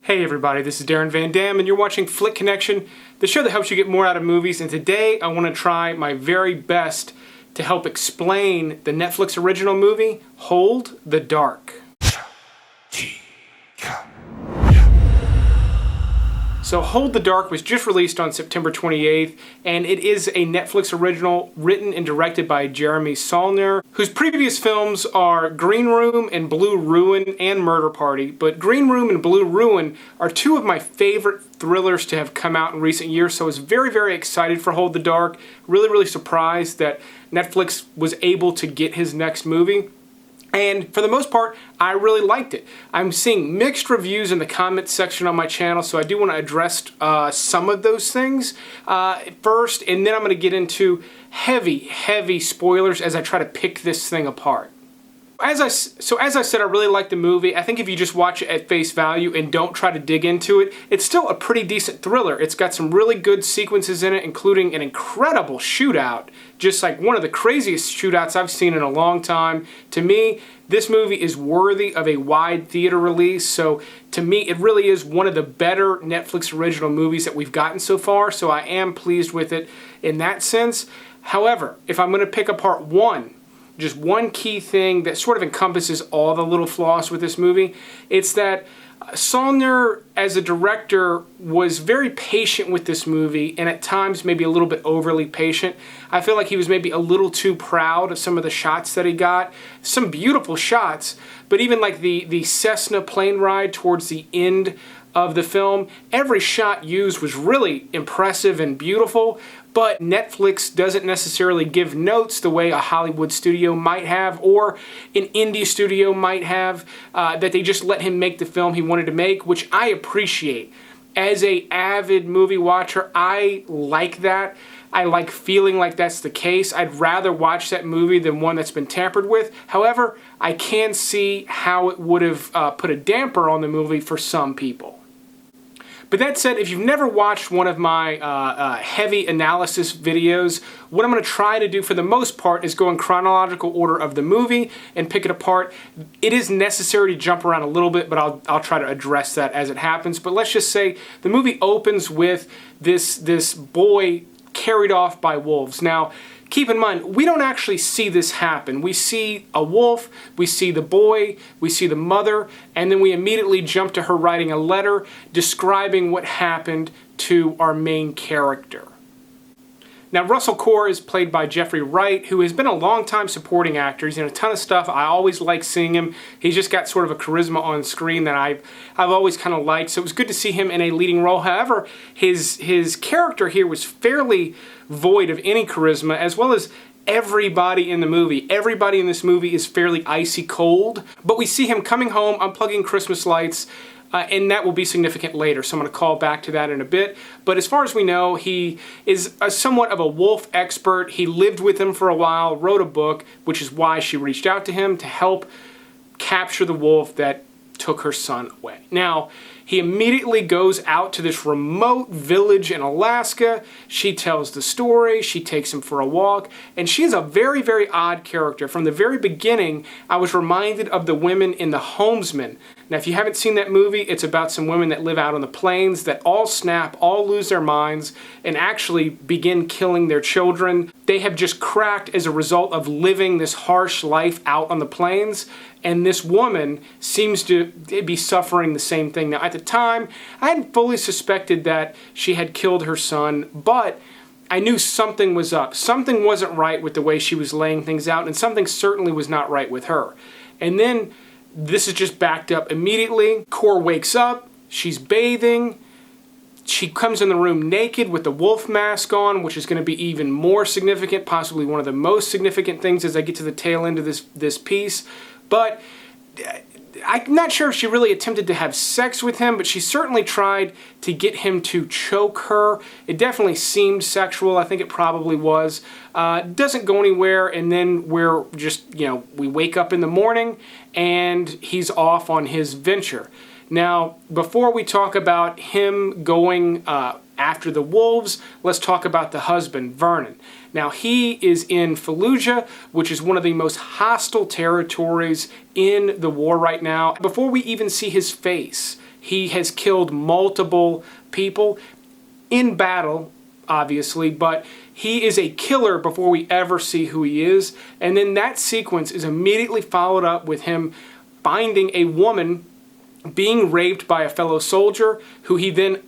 Hey everybody, this is Darren Van Dam and you're watching Flick Connection, the show that helps you get more out of movies, and today I want to try my very best to help explain the Netflix original movie, Hold the Dark. So Hold the Dark was just released on September 28th, and it is a Netflix original written and directed by Jeremy Saulnier, whose previous films are Green Room and Blue Ruin and Murder Party. But Green Room and Blue Ruin are two of my favorite thrillers to have come out in recent years, so I was very, very excited for Hold the Dark. Really surprised that Netflix was able to get his next movie. And for the most part, I really liked it. I'm seeing mixed reviews in the comments section on my channel, so I do want to address some of those things first, and then I'm going to get into heavy spoilers as I try to pick this thing apart. As I said, I really like the movie. I think if you just watch it at face value and don't try to dig into it, it's still a pretty decent thriller. It's got some really good sequences in it, including an incredible shootout, just like one of the craziest shootouts I've seen in a long time. To me, this movie is worthy of a wide theater release, so to me, it really is one of the better Netflix original movies that we've gotten so far, so I am pleased with it in that sense. However, if I'm going to pick apart just one key thing that sort of encompasses all the little flaws with this movie, it's that Saulnier, as a director, was very patient with this movie, and at times maybe a little bit overly patient. I feel like he was maybe a little too proud of some of the shots that he got. Some beautiful shots, but even like the Cessna plane ride towards the end of the film, every shot used was really impressive and beautiful, but Netflix doesn't necessarily give notes the way a Hollywood studio might have, or an indie studio might have, that they just let him make the film he wanted to make, which I appreciate. As an avid movie watcher, I like that. I like feeling like that's the case. I'd rather watch that movie than one that's been tampered with. However, I can see how it would have put a damper on the movie for some people. But that said, if you've never watched one of my heavy analysis videos, what I'm going to try to do for the most part is go in chronological order of the movie and pick it apart. It is necessary to jump around a little bit, but I'll try to address that as it happens. But let's just say the movie opens with this boy carried off by wolves. Now, keep in mind, we don't actually see this happen. We see a wolf, we see the boy, we see the mother, and then we immediately jump to her writing a letter describing what happened to our main character. Now, Russell Crowe is played by Jeffrey Wright, who has been a long-time supporting actor. He's in a ton of stuff. I always like seeing him. He's just got sort of a charisma on screen that I've always kind of liked, so it was good to see him in a leading role. However, his character here was fairly void of any charisma, as well as everybody in the movie. Everybody in this movie is fairly icy cold, but we see him coming home, unplugging Christmas lights, and that will be significant later, so I'm going to call back to that in a bit. But as far as we know, he is somewhat of a wolf expert. He lived with him for a while, wrote a book, which is why she reached out to him to help capture the wolf that took her son away. Now, he immediately goes out to this remote village in Alaska. She tells the story, she takes him for a walk, and she's a very odd character. From the very beginning, I was reminded of the women in The Homesman. Now, if you haven't seen that movie, it's about some women that live out on the plains that all snap, all lose their minds, and actually begin killing their children. They have just cracked as a result of living this harsh life out on the plains, and this woman seems to be suffering the same thing. Now, at the time, I hadn't fully suspected that she had killed her son, but I knew something was up. Something wasn't right with the way she was laying things out, and something certainly was not right with her. And then this is just backed up immediately. Cor wakes up, she's bathing, she comes in the room naked with the wolf mask on, which is going to be even more significant, possibly one of the most significant things as I get to the tail end of this piece. But I'm not sure if she really attempted to have sex with him, but she certainly tried to get him to choke her. It definitely seemed sexual. I think it probably was. Doesn't go anywhere, and then we're just, we wake up in the morning, and he's off on his venture. Now, before we talk about him going after the wolves, let's talk about the husband, Vernon. Now, he is in Fallujah, which is one of the most hostile territories in the war right now. Before we even see his face, He has killed multiple people in battle, obviously, but he is a killer before we ever see who he is. And then that sequence is immediately followed up with him finding a woman being raped by a fellow soldier who he then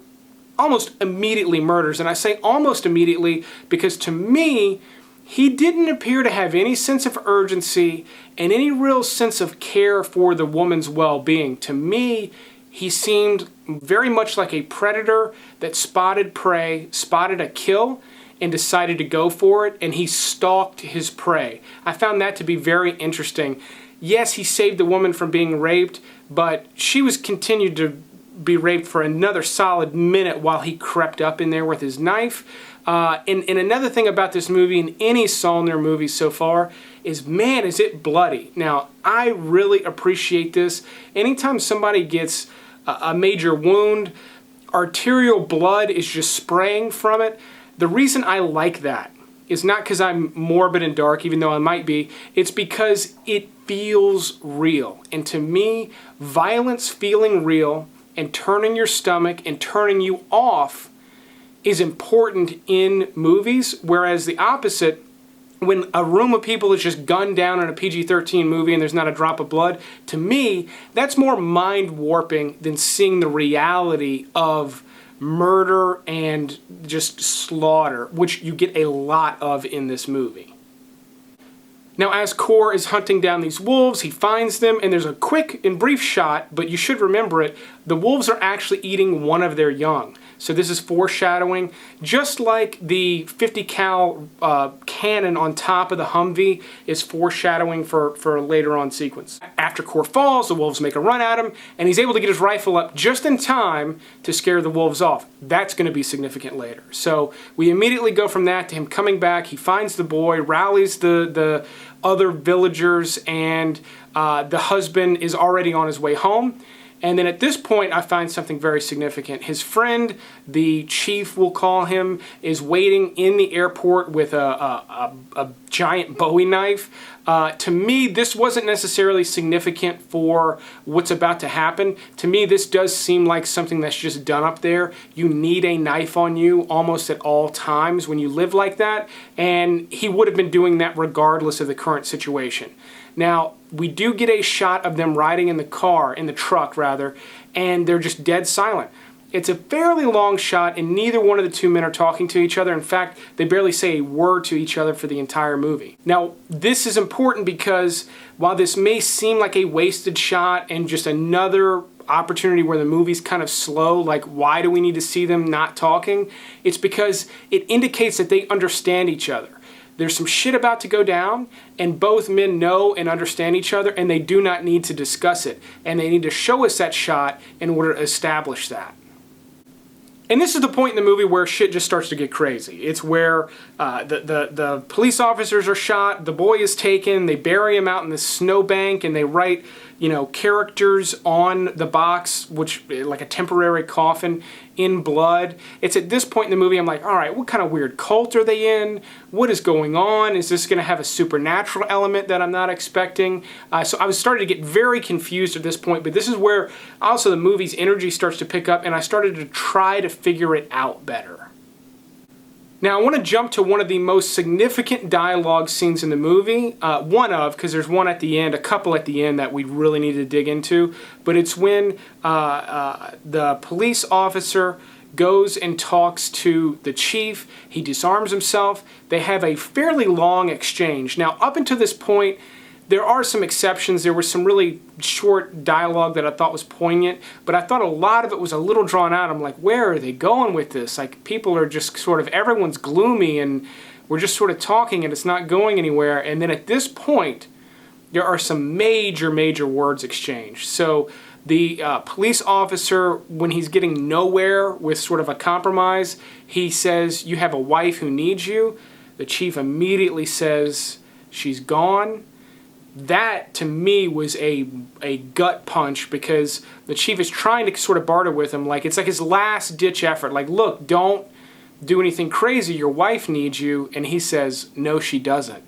almost immediately murders. And I say almost immediately because to me, he didn't appear to have any sense of urgency and any real sense of care for the woman's well-being. To me, he seemed very much like a predator that spotted prey, spotted a kill, and decided to go for it, and he stalked his prey. I found that to be very interesting. Yes, he saved the woman from being raped, but she was continued to be raped for another solid minute while he crept up in there with his knife. And another thing about this movie, and any Saulnier movie so far, is, man, is it bloody. Now, I really appreciate this. Anytime somebody gets a major wound, arterial blood is just spraying from it. The reason I like that is not because I'm morbid and dark, even though I might be. It's because it feels real. And to me, violence feeling real and turning your stomach and turning you off is important in movies, whereas the opposite, when a room of people is just gunned down in a PG-13 movie and there's not a drop of blood, to me, that's more mind-warping than seeing the reality of murder and just slaughter, which you get a lot of in this movie. Now, as Core is hunting down these wolves, he finds them, and there's a quick and brief shot, but you should remember it, the wolves are actually eating one of their young. So this is foreshadowing, just like the 50 cal cannon on top of the Humvee is foreshadowing for a later on sequence. After Core falls, the wolves make a run at him, and he's able to get his rifle up just in time to scare the wolves off. That's going to be significant later. So we immediately go from that to him coming back. He finds the boy, rallies the other villagers, and the husband is already on his way home. And then at this point, I find something very significant. His friend, the chief, we'll call him, is waiting in the airport with a giant Bowie knife. To me, this wasn't necessarily significant for what's about to happen. To me, this does seem like something that's just done up there. You need a knife on you almost at all times when you live like that. And he would have been doing that regardless of the current situation. Now, we do get a shot of them riding in the truck, and they're just dead silent. It's a fairly long shot, and neither one of the two men are talking to each other. In fact, they barely say a word to each other for the entire movie. Now, this is important because while this may seem like a wasted shot and just another opportunity where the movie's kind of slow, like why do we need to see them not talking? It's because it indicates that they understand each other. There's some shit about to go down, and both men know and understand each other, and they do not need to discuss it. And they need to show us that shot in order to establish that. And this is the point in the movie where shit just starts to get crazy. It's where the police officers are shot, the boy is taken, they bury him out in this snowbank, and they write, characters on the box, which like a temporary coffin, in blood. It's at this point in the movie I'm like, all right, what kind of weird cult are they in? What is going on? Is this going to have a supernatural element that I'm not expecting? So I was starting to get very confused at this point, but this is where also the movie's energy starts to pick up, and I started to try to figure it out better. Now, I want to jump to one of the most significant dialogue scenes in the movie. Because there's one at the end, a couple at the end that we really need to dig into. But it's when the police officer goes and talks to the chief. He disarms himself. They have a fairly long exchange. Now, up until this point, there are some exceptions. There was some really short dialogue that I thought was poignant, but I thought a lot of it was a little drawn out. I'm like, where are they going with this? Like, people are just sort of, everyone's gloomy, and we're just sort of talking, and it's not going anywhere. And then at this point, there are some major, major words exchanged. So the police officer, when he's getting nowhere with sort of a compromise, he says, "You have a wife who needs you." The chief immediately says, "She's gone." That, to me, was a gut punch, because the chief is trying to sort of barter with him. Like, it's like his last-ditch effort. Like, look, don't do anything crazy. Your wife needs you. And he says, "No, she doesn't."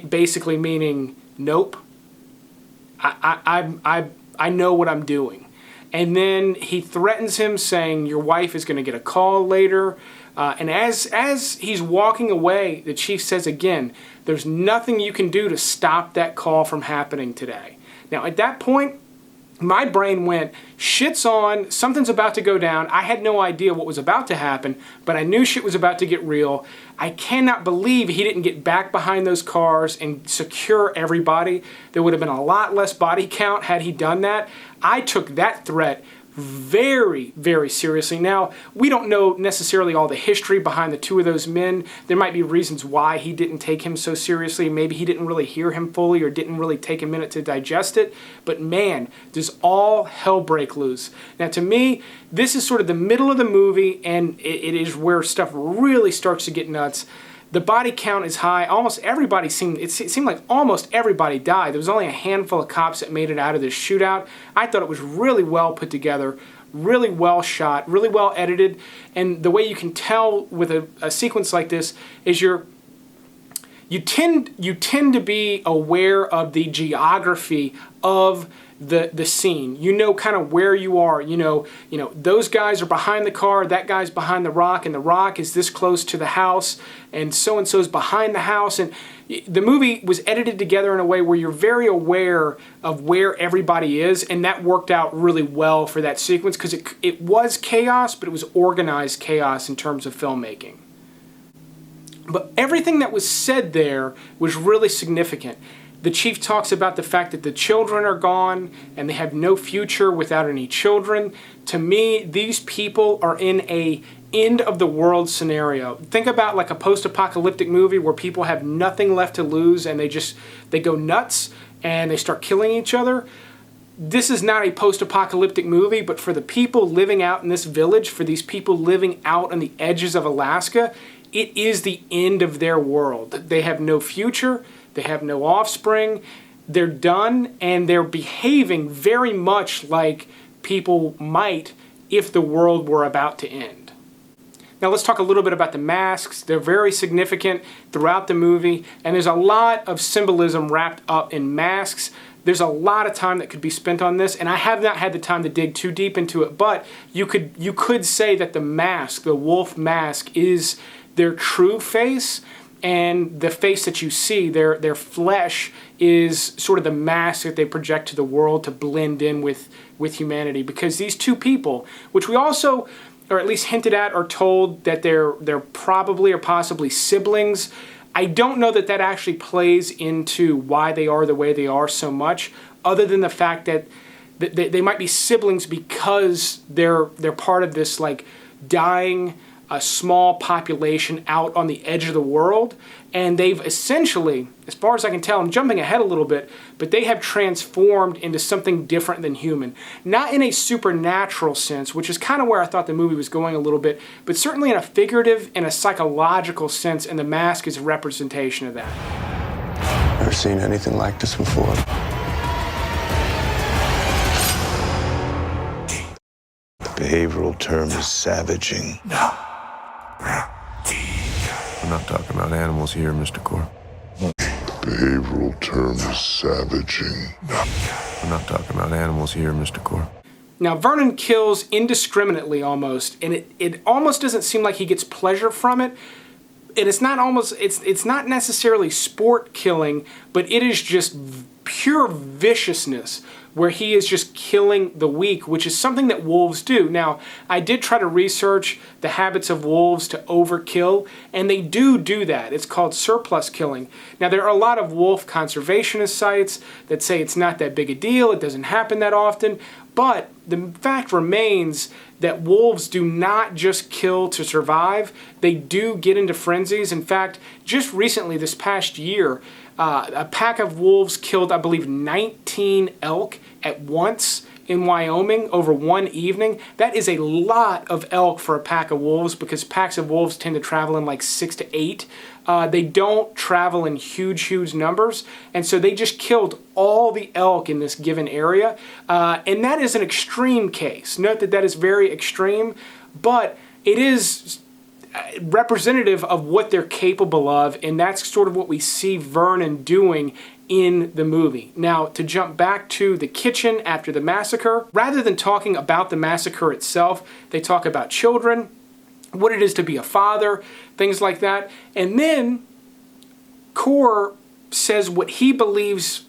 Basically meaning, nope. I know what I'm doing. And then he threatens him, saying, your wife is going to get a call later. And as he's walking away, the chief says again, there's nothing you can do to stop that call from happening today. Now, at that point, my brain went, shit's on, something's about to go down. I had no idea what was about to happen, but I knew shit was about to get real. I cannot believe he didn't get back behind those cars and secure everybody. There would have been a lot less body count had he done that. I took that threat very, very seriously. Now, we don't know necessarily all the history behind the two of those men. There might be reasons why he didn't take him so seriously. Maybe he didn't really hear him fully or didn't really take a minute to digest it. But man, does all hell break loose. Now, to me, this is sort of the middle of the movie, and it is where stuff really starts to get nuts. The body count is high. Almost everybody it seemed like almost everybody died. There was only a handful of cops that made it out of this shootout. I thought it was really well put together, really well shot, really well edited. And the way you can tell with a sequence like this is you tend to be aware of the geography of the scene. You know kind of where you are. You know those guys are behind the car, that guy's behind the rock, and the rock is this close to the house, and so's behind the house. And the movie was edited together in a way where you're very aware of where everybody is, and that worked out really well for that sequence because it was chaos, but it was organized chaos in terms of filmmaking. But everything that was said there was really significant. The chief talks about the fact that the children are gone and they have no future without any children. To me, these people are in a end of the world scenario. Think about like a post-apocalyptic movie where people have nothing left to lose and they go nuts and they start killing each other. This is not a post-apocalyptic movie, but for the people living out in this village, for these people living out on the edges of Alaska, it is the end of their world. They have no future. They have no offspring, they're done, and they're behaving very much like people might if the world were about to end. Now let's talk a little bit about the masks. They're very significant throughout the movie, and there's a lot of symbolism wrapped up in masks. There's a lot of time that could be spent on this, and I have not had the time to dig too deep into it, but you could say that the mask, the wolf mask, is their true face. And the face that you see, their flesh, is sort of the mask that they project to the world to blend in with humanity. Because these two people, which we also, or at least hinted at, are told that they're probably or possibly siblings. I don't know that actually plays into why they are the way they are so much, other than the fact that they might be siblings because they're part of this like dying a small population out on the edge of the world, and they've essentially, as far as I can tell, I'm jumping ahead a little bit, but they have transformed into something different than human. Not in a supernatural sense, which is kind of where I thought the movie was going a little bit, but certainly in a figurative and a psychological sense, and the mask is a representation of that. Never seen anything like this before. The behavioral term is savaging. No. We're not talking about animals here, Mr. Core. The behavioral term is savaging. We're not talking about animals here, Mr. Core. Now, Vernon kills indiscriminately almost, and it almost doesn't seem like he gets pleasure from it. And it's not necessarily sport killing, but it is just pure viciousness where he is just killing the weak, which is something that wolves do. Now, I did try to research the habits of wolves to overkill, and they do that. It's called surplus killing. Now, there are a lot of wolf conservationist sites that say it's not that big a deal, it doesn't happen that often, but the fact remains that wolves do not just kill to survive, they do get into frenzies. In fact, just recently, this past year, a pack of wolves killed, I believe, 19 elk at once in Wyoming over one evening. That is a lot of elk for a pack of wolves because packs of wolves tend to travel in like 6 to 8. They don't travel in huge numbers, and so they just killed all the elk in this given area. And that is an extreme case. Note that is very extreme, but it is representative of what they're capable of, and that's sort of what we see Vernon doing in the movie. Now, to jump back to the kitchen after the massacre, rather than talking about the massacre itself, they talk about children, what it is to be a father, things like that. And then Core says what he believes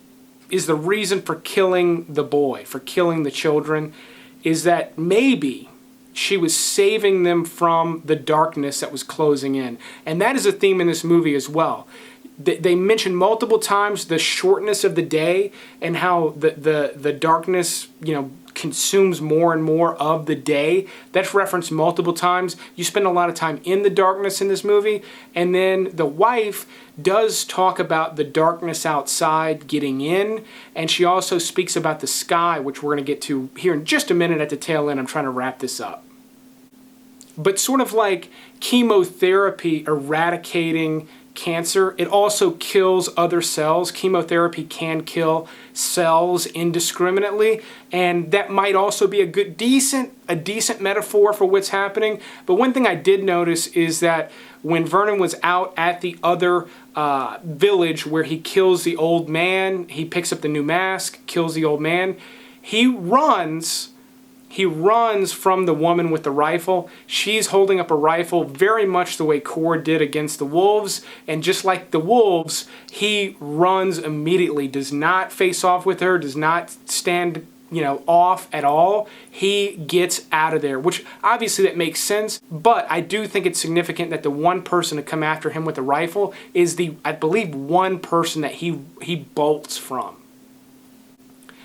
is the reason for killing the boy, for killing the children, is that maybe she was saving them from the darkness that was closing in. And that is a theme in this movie as well. They mention multiple times the shortness of the day and how the darkness, consumes more and more of the day. That's referenced multiple times. You spend a lot of time in the darkness in this movie. And then the wife does talk about the darkness outside getting in. And she also speaks about the sky, which we're going to get to here in just a minute at the tail end. I'm trying to wrap this up. But sort of like chemotherapy eradicating cancer, it also kills other cells. Chemotherapy can kill cells indiscriminately, and that might also be a decent metaphor for what's happening. But one thing I did notice is that when Vernon was out at the other village where he kills the old man, he picks up the new mask, kills the old man, he runs from the woman with the rifle. She's holding up a rifle very much the way Core did against the wolves. And just like the wolves, he runs immediately, does not face off with her, does not stand, off at all. He gets out of there, which obviously that makes sense. But I do think it's significant that the one person to come after him with the rifle is I believe, one person that he bolts from.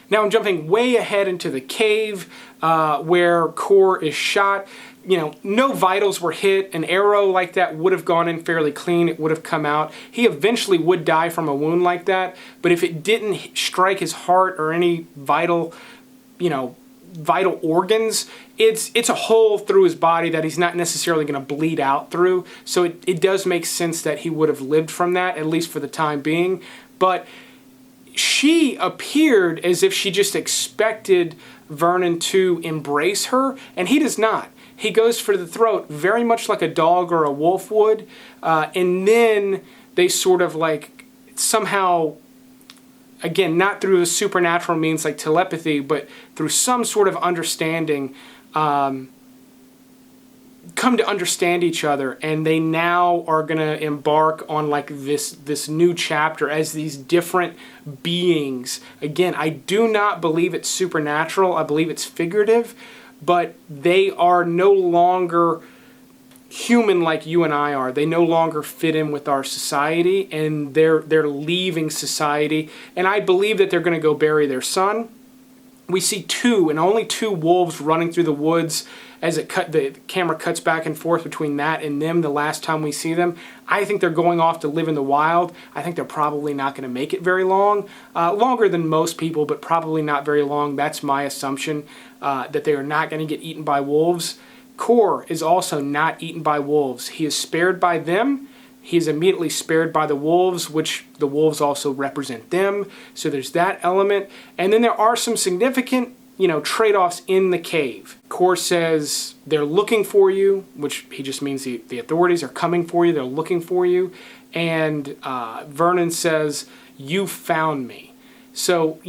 Now I'm jumping way ahead into the cave where Core is shot. No vitals were hit. An arrow like that would have gone in fairly clean. It would have come out. He eventually would die from a wound like that. But if it didn't strike his heart or any vital organs, it's a hole through his body that he's not necessarily going to bleed out through. So it does make sense that he would have lived from that, at least for the time being. But she appeared as if she just expected Vernon to embrace her, and he does not. He goes for the throat very much like a dog or a wolf would, and then they sort of somehow, again, not through a supernatural means like telepathy, but through some sort of understanding, come to understand each other, and they now are going to embark on this new chapter as these different beings. Again, I do not believe it's supernatural. I believe it's figurative, but they are no longer human like you and I are. They no longer fit in with our society, and they're leaving society, and I believe that they're going to go bury their son. We see two, and only two wolves running through the woods as the camera cuts back and forth between that and them the last time we see them. I think they're going off to live in the wild. I think they're probably not going to make it very long. Longer than most people, but probably not very long. That's my assumption, that they are not going to get eaten by wolves. Core is also not eaten by wolves. He is spared by them. He is immediately spared by the wolves, which the wolves also represent them. So there's that element. And then there are some significant, trade-offs in the cave. Core says they're looking for you, which he just means the authorities are coming for you. They're looking for you. And Vernon says, you found me. So,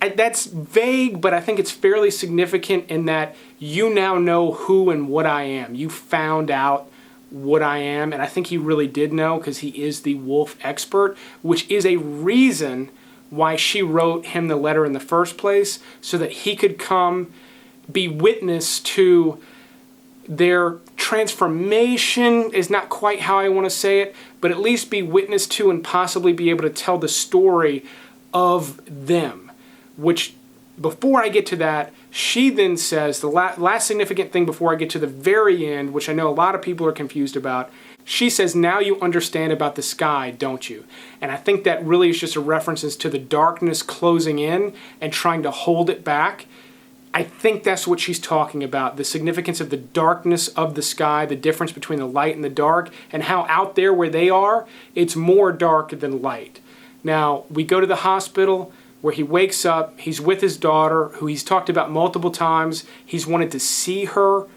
that's vague, but I think it's fairly significant in that you now know who and what I am. You found out what I am, and I think he really did know because he is the wolf expert, which is a reason why she wrote him the letter in the first place, so that he could come be witness to their transformation is not quite how I want to say it, but at least be witness to and possibly be able to tell the story of them, which before I get to that, she then says, the last significant thing before I get to the very end, which I know a lot of people are confused about, she says, now you understand about the sky, don't you? And I think that really is just a reference to the darkness closing in and trying to hold it back. I think that's what she's talking about, the significance of the darkness of the sky, the difference between the light and the dark, and how out there where they are, it's more dark than light. Now, we go to the hospital where he wakes up, he's with his daughter, who he's talked about multiple times. He's wanted to see her,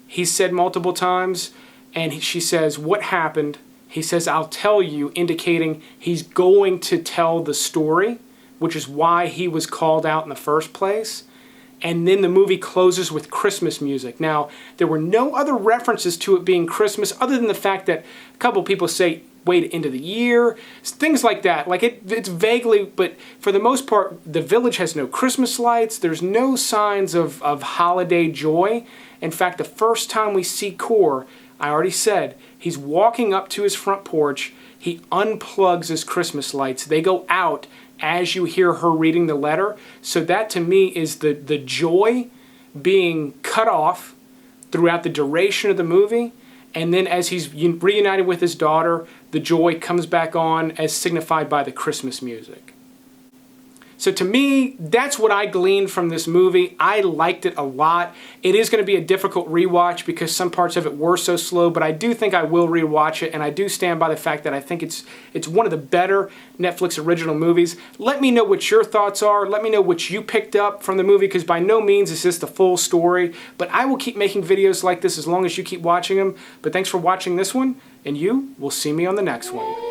he said multiple times, and she says, what happened? He says, "I'll tell you," indicating he's going to tell the story, which is why he was called out in the first place. And then the movie closes with Christmas music. Now, there were no other references to it being Christmas other than the fact that a couple of people say, wait, end of the year, things like that. Like it's vaguely, but for the most part, the village has no Christmas lights. There's no signs of holiday joy. In fact, the first time we see Core, I already said, he's walking up to his front porch. He unplugs his Christmas lights. They go out as you hear her reading the letter. So that to me is the joy being cut off throughout the duration of the movie. And then as he's reunited with his daughter, the joy comes back on as signified by the Christmas music. So to me, that's what I gleaned from this movie. I liked it a lot. It is going to be a difficult rewatch because some parts of it were so slow, but I do think I will rewatch it, and I do stand by the fact that I think it's one of the better Netflix original movies. Let me know what your thoughts are. Let me know what you picked up from the movie, because by no means is this the full story, but I will keep making videos like this as long as you keep watching them. But thanks for watching this one, and you will see me on the next one.